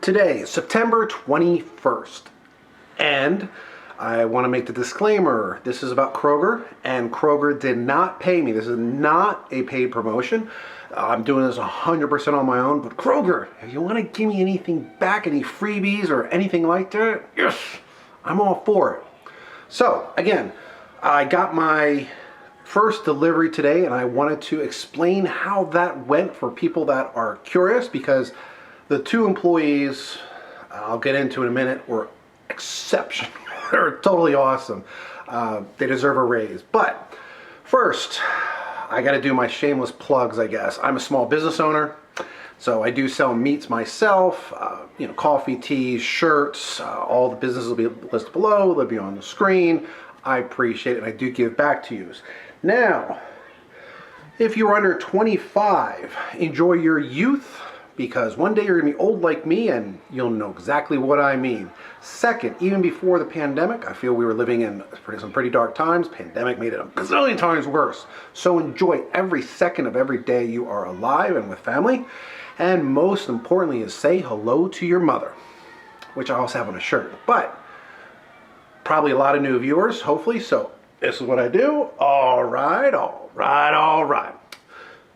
Today is September 21st, and I want to make the disclaimer. This is about Kroger, and Kroger did not pay me. This is not a paid promotion. I'm doing this 100% on my own, but Kroger, if you want to give me anything back, any freebies or anything like that, yes, I'm all for it. So, again, I got my first delivery today, and I wanted to explain how that went for people that are curious, because the two employees, I'll get into in a minute, were exceptional. They're totally awesome. They deserve a raise. But first, I got to do my shameless plugs, I guess. I'm a small business owner, so I do sell meats myself. Coffee, teas, shirts. All the businesses will be listed below. They'll be on the screen. I appreciate it, and I do give back to you. Now, if you're under 25, enjoy your youth, because one day you're going to be old like me and you'll know exactly what I mean. Second, even before the pandemic, I feel we were living in some pretty dark times. Pandemic made it a gazillion times worse. So enjoy every second of every day you are alive and with family. And most importantly is say hello to your mother, which I also have on a shirt. But probably a lot of new viewers, hopefully. So this is what I do. All right.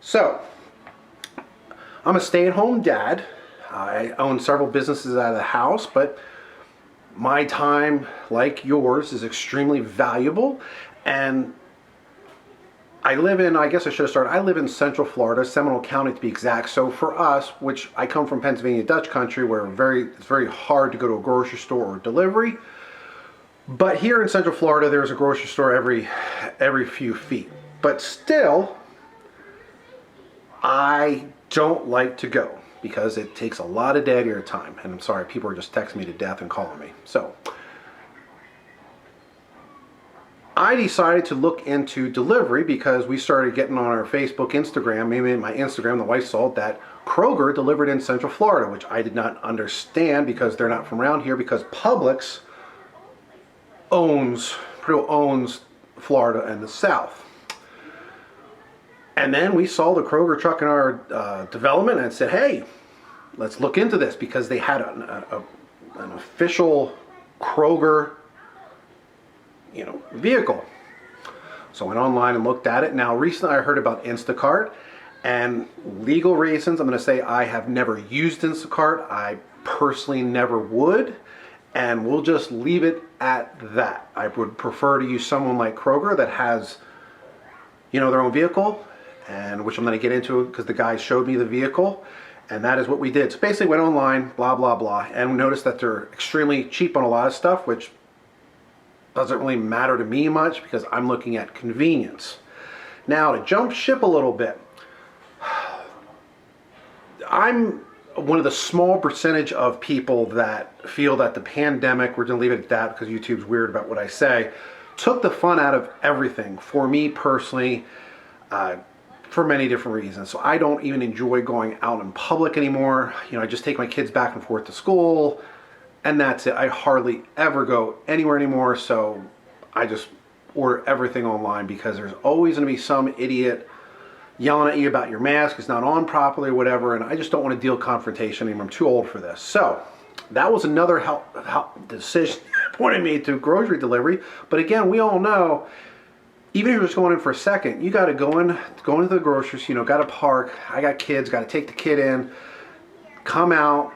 So, I'm a stay-at-home dad. I own several businesses out of the house, but my time, like yours, is extremely valuable. And I live in Central Florida, Seminole County to be exact. So for us, which I come from Pennsylvania, Dutch country, where it's very hard to go to a grocery store or delivery. But here in Central Florida, there's a grocery store every few feet. But still, I don't like to go because it takes a lot of dead air time. And I'm sorry, people are just texting me to death and calling me. So I decided to look into delivery because we started getting on our Facebook, Instagram, maybe my Instagram, the wife saw that Kroger delivered in Central Florida, which I did not understand because they're not from around here, because Publix owns Florida and the South. And then we saw the Kroger truck in our development and said, hey, let's look into this, because they had an official Kroger vehicle. So I went online and looked at it. Now recently I heard about Instacart, and legal reasons, I'm going to say I have never used Instacart. I personally never would, and we'll just leave it at that. I would prefer to use someone like Kroger that has their own vehicle, and which I'm going to get into because the guy showed me the vehicle, and that is what we did. So basically went online, blah, blah, blah, and noticed that they're extremely cheap on a lot of stuff, which doesn't really matter to me much because I'm looking at convenience. Now, to jump ship a little bit, I'm one of the small percentage of people that feel that the pandemic, we're going to leave it at that because YouTube's weird about what I say, took the fun out of everything for me personally, for many different reasons. So I don't even enjoy going out in public anymore. I just take my kids back and forth to school, and that's it. I hardly ever go anywhere anymore, so I just order everything online because there's always going to be some idiot yelling at you about your mask is not on properly or whatever, and I just don't want to deal confrontation anymore. I'm too old for this. So that was another help decision pointing me to grocery delivery. But again, we all know, even if you're just going in for a second, you got to go into the groceries, got to park. I got kids, got to take the kid in, come out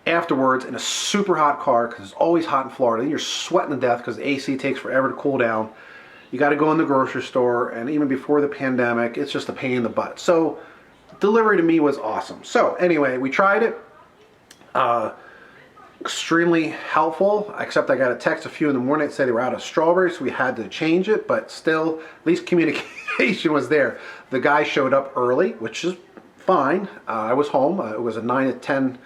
afterwards in a super hot car because it's always hot in Florida. Then you're sweating to death because the AC takes forever to cool down. You got to go in the grocery store, and even before the pandemic, it's just a pain in the butt. So delivery to me was awesome. So anyway, we tried it. Extremely helpful, except I got a text a few in the morning that said they were out of strawberries, so we had to change it, but still, at least communication was there. The guy showed up early, which is fine. I was home. It was a 9 to 10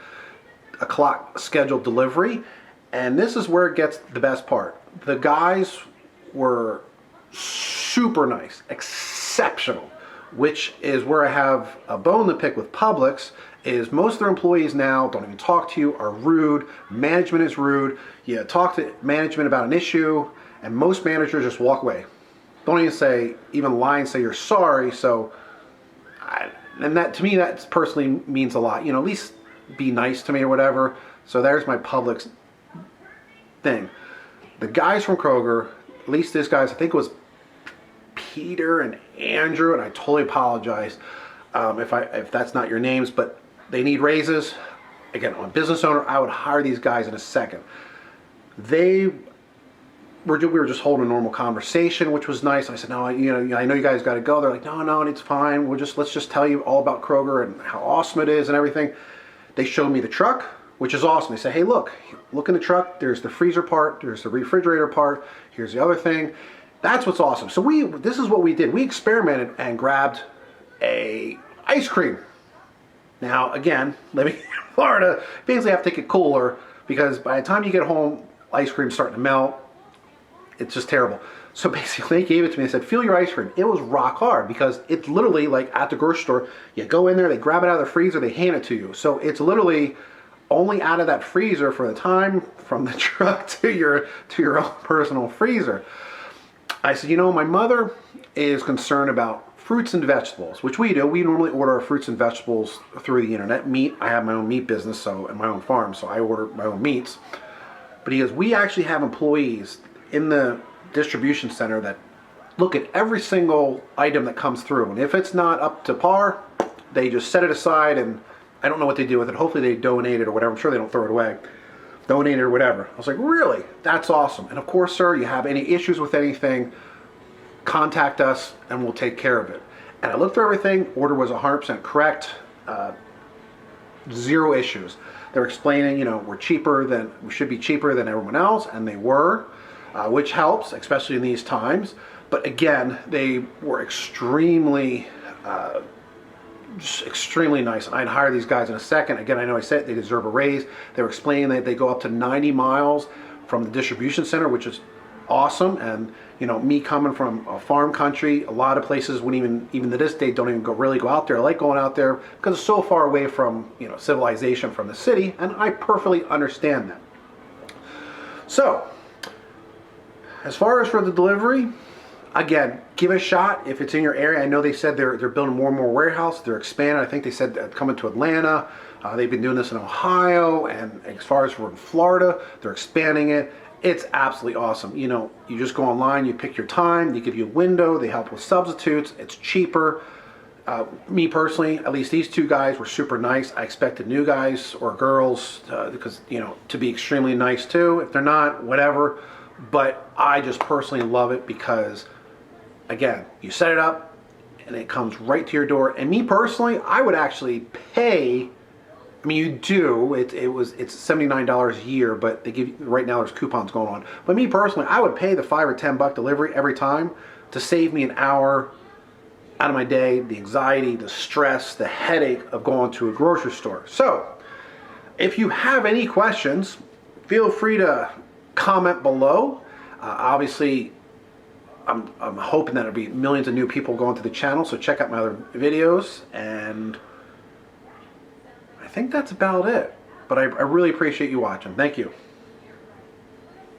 o'clock scheduled delivery, and this is where it gets the best part. The guys were super nice, exceptional, which is where I have a bone to pick with Publix. Is most of their employees now don't even talk to you, are rude, management is rude. You talk to management about an issue, and most managers just walk away. Don't even lie and say you're sorry. So, and that to me, that personally means a lot. At least be nice to me or whatever. So there's my Publix thing. The guys from Kroger, at least this guy's, I think it was Peter and Andrew, and I totally apologize if that's not your names, but they need raises. Again, I'm a business owner. I would hire these guys in a second. We were just holding a normal conversation, which was nice. I said, no, I know you guys got to go. They're like, no, it's fine. Let's just tell you all about Kroger and how awesome it is and everything. They showed me the truck, which is awesome. They said, hey, look in the truck. There's the freezer part. There's the refrigerator part. Here's the other thing. That's what's awesome. So this is what we did. We experimented and grabbed a ice cream. Now, again, living in Florida, you basically have to take it cooler because by the time you get home, ice cream's starting to melt. It's just terrible. So basically, they gave it to me. They said, feel your ice cream. It was rock hard because it's literally like at the grocery store. You go in there, they grab it out of the freezer, they hand it to you. So it's literally only out of that freezer for the time from the truck to your own personal freezer. I said, my mother is concerned about fruits and vegetables, which we do. We normally order our fruits and vegetables through the internet. Meat, I have my own meat business, and my own farm, so I order my own meats. But he goes, we actually have employees in the distribution center that look at every single item that comes through. And if it's not up to par, they just set it aside, and I don't know what they do with it. Hopefully they donate it or whatever. I'm sure they don't throw it away. Donate it or whatever. I was like, really? That's awesome. And of course, sir, you have any issues with anything, contact us and we'll take care of it. And I looked through everything. Order was 100% correct. Zero issues. They're explaining, we should be cheaper than everyone else, and they were, which helps, especially in these times. But again, they were extremely nice, and I'd hire these guys in a second. Again, I know I said they deserve a raise. They were explaining that they go up to 90 miles from the distribution center, which is awesome. And me coming from a farm country, a lot of places wouldn't even to this day don't even really go out there. I like going out there because it's so far away from civilization, from the city, and I perfectly understand that. So as far as for the delivery, again, give it a shot if it's in your area. I know they said they're building more and more warehouses. They're expanding. I think they said they're coming to Atlanta. They've been doing this in Ohio, and as far as for Florida, they're expanding it. It's absolutely awesome. You just go online, you pick your time, they give you a window, they help with substitutes, it's cheaper. Me personally, at least these two guys were super nice. I expected new guys or girls to be extremely nice too. If they're not, whatever. But I just personally love it because, again, you set it up and it comes right to your door. And me personally, I would actually pay. I mean, you do. It's $79 a year, but they give you, right now there's coupons going on. But me personally, I would pay the $5 or $10 delivery every time to save me an hour out of my day, the anxiety, the stress, the headache of going to a grocery store. So, if you have any questions, feel free to comment below. Obviously, I'm hoping that there'll be millions of new people going to the channel, so check out my other videos, and I think that's about it. But I really appreciate you watching. Thank you.